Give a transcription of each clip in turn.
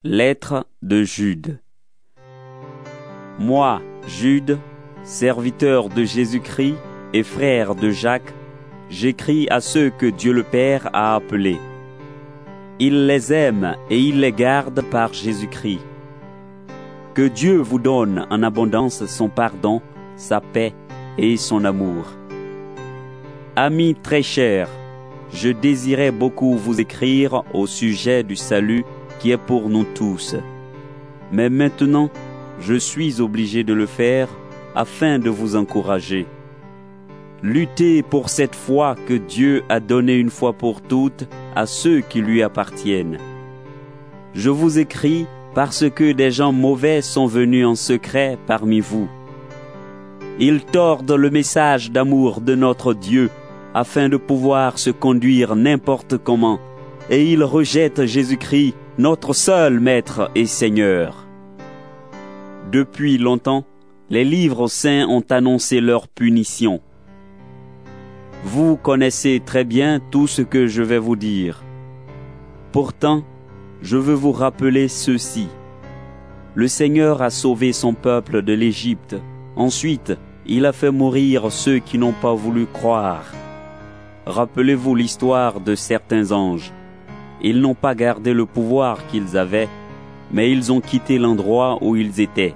Lettre de Jude. Moi, Jude, serviteur de Jésus-Christ et frère de Jacques, j'écris à ceux que Dieu le Père a appelés. Il les aime et il les garde par Jésus-Christ. Que Dieu vous donne en abondance son pardon, sa paix et son amour. Amis très chers, je désirais beaucoup vous écrire au sujet du salut qui est pour nous tous. Mais maintenant, je suis obligé de le faire afin de vous encourager. Luttez pour cette foi que Dieu a donnée une fois pour toutes à ceux qui lui appartiennent. Je vous écris parce que des gens mauvais sont venus en secret parmi vous. Ils tordent le message d'amour de notre Dieu afin de pouvoir se conduire n'importe comment, et ils rejettent Jésus-Christ, notre seul Maître et Seigneur. Depuis longtemps, les livres saints ont annoncé leur punition. Vous connaissez très bien tout ce que je vais vous dire. Pourtant, je veux vous rappeler ceci. Le Seigneur a sauvé son peuple de l'Égypte. Ensuite, il a fait mourir ceux qui n'ont pas voulu croire. Rappelez-vous l'histoire de certains anges. Ils n'ont pas gardé le pouvoir qu'ils avaient, mais ils ont quitté l'endroit où ils étaient.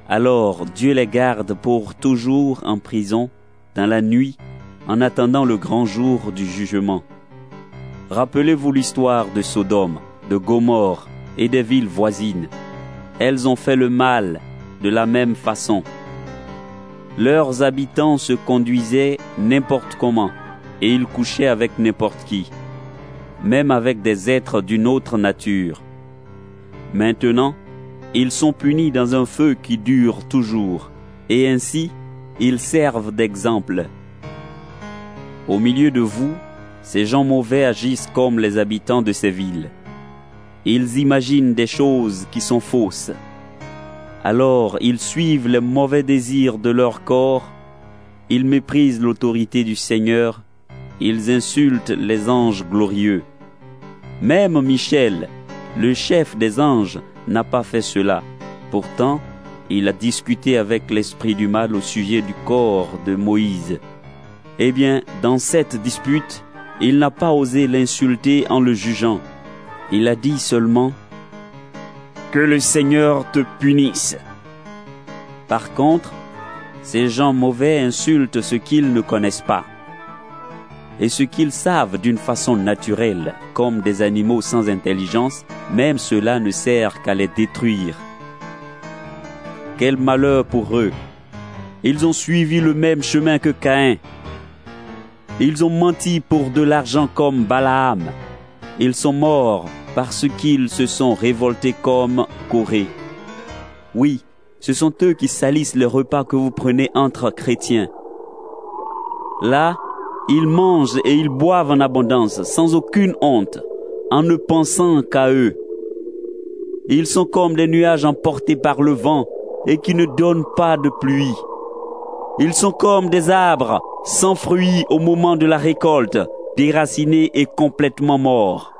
Alors Dieu les garde pour toujours en prison, dans la nuit, en attendant le grand jour du jugement. Rappelez-vous l'histoire de Sodome, de Gomorrhe et des villes voisines. Elles ont fait le mal de la même façon. Leurs habitants se conduisaient n'importe comment, et ils couchaient avec n'importe qui, même avec des êtres d'une autre nature. Maintenant, ils sont punis dans un feu qui dure toujours, et ainsi, ils servent d'exemple. Au milieu de vous, ces gens mauvais agissent comme les habitants de ces villes. Ils imaginent des choses qui sont fausses. Alors, ils suivent les mauvais désirs de leur corps, ils méprisent l'autorité du Seigneur, ils insultent les anges glorieux. Même Michel, le chef des anges, n'a pas fait cela. Pourtant, il a discuté avec l'esprit du mal au sujet du corps de Moïse. Eh bien, dans cette dispute, il n'a pas osé l'insulter en le jugeant. Il a dit seulement « Que le Seigneur te punisse !» Par contre, ces gens mauvais insultent ce qu'ils ne connaissent pas. Et ce qu'ils savent d'une façon naturelle, comme des animaux sans intelligence, même cela ne sert qu'à les détruire. Quel malheur pour eux! Ils ont suivi le même chemin que Caïn. Ils ont menti pour de l'argent comme Balaam. Ils sont morts parce qu'ils se sont révoltés comme Corée. Oui, ce sont eux qui salissent les repas que vous prenez entre chrétiens. Là, ils mangent et ils boivent en abondance, sans aucune honte, en ne pensant qu'à eux. Ils sont comme des nuages emportés par le vent et qui ne donnent pas de pluie. Ils sont comme des arbres sans fruits au moment de la récolte, déracinés et complètement morts.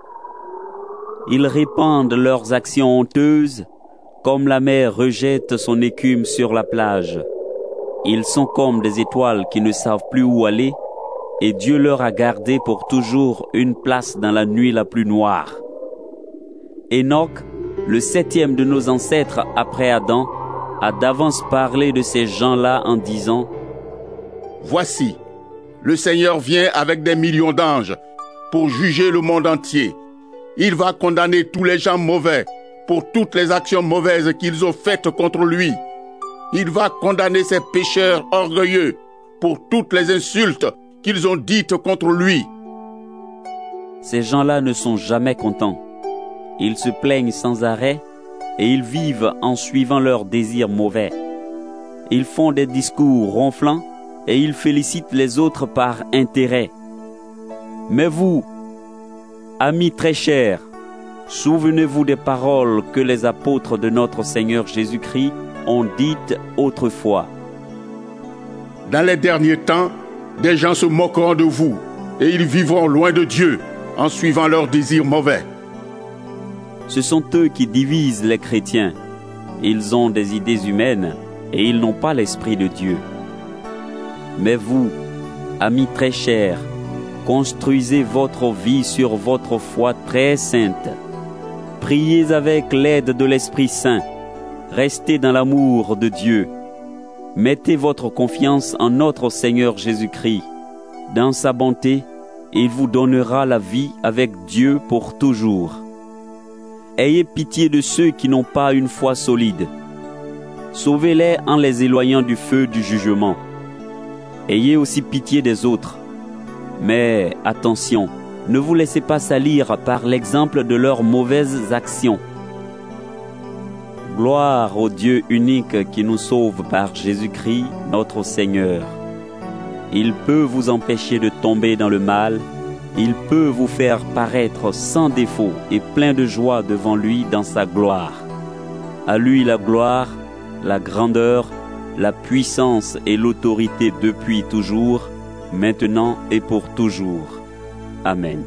Ils répandent leurs actions honteuses, comme la mer rejette son écume sur la plage. Ils sont comme des étoiles qui ne savent plus où aller, et Dieu leur a gardé pour toujours une place dans la nuit la plus noire. Enoch, le 7e de nos ancêtres après Adam, a d'avance parlé de ces gens-là en disant « Voici, le Seigneur vient avec des millions d'anges pour juger le monde entier. Il va condamner tous les gens mauvais pour toutes les actions mauvaises qu'ils ont faites contre lui. Il va condamner ces pécheurs orgueilleux pour toutes les insultes qu'ils ont dites contre lui. » Ces gens-là ne sont jamais contents. Ils se plaignent sans arrêt et ils vivent en suivant leurs désirs mauvais. Ils font des discours ronflants et ils félicitent les autres par intérêt. Mais vous, amis très chers, souvenez-vous des paroles que les apôtres de notre Seigneur Jésus-Christ ont dites autrefois. Dans les derniers temps, des gens se moqueront de vous et ils vivront loin de Dieu en suivant leurs désirs mauvais. Ce sont eux qui divisent les chrétiens. Ils ont des idées humaines et ils n'ont pas l'Esprit de Dieu. Mais vous, amis très chers, construisez votre vie sur votre foi très sainte. Priez avec l'aide de l'Esprit Saint. Restez dans l'amour de Dieu. Mettez votre confiance en notre Seigneur Jésus-Christ. Dans sa bonté, il vous donnera la vie avec Dieu pour toujours. Ayez pitié de ceux qui n'ont pas une foi solide. Sauvez-les en les éloignant du feu du jugement. Ayez aussi pitié des autres. Mais attention, ne vous laissez pas salir par l'exemple de leurs mauvaises actions. Gloire au Dieu unique qui nous sauve par Jésus-Christ, notre Seigneur. Il peut vous empêcher de tomber dans le mal. Il peut vous faire paraître sans défaut et plein de joie devant lui dans sa gloire. À lui la gloire, la grandeur, la puissance et l'autorité depuis toujours, maintenant et pour toujours. Amen.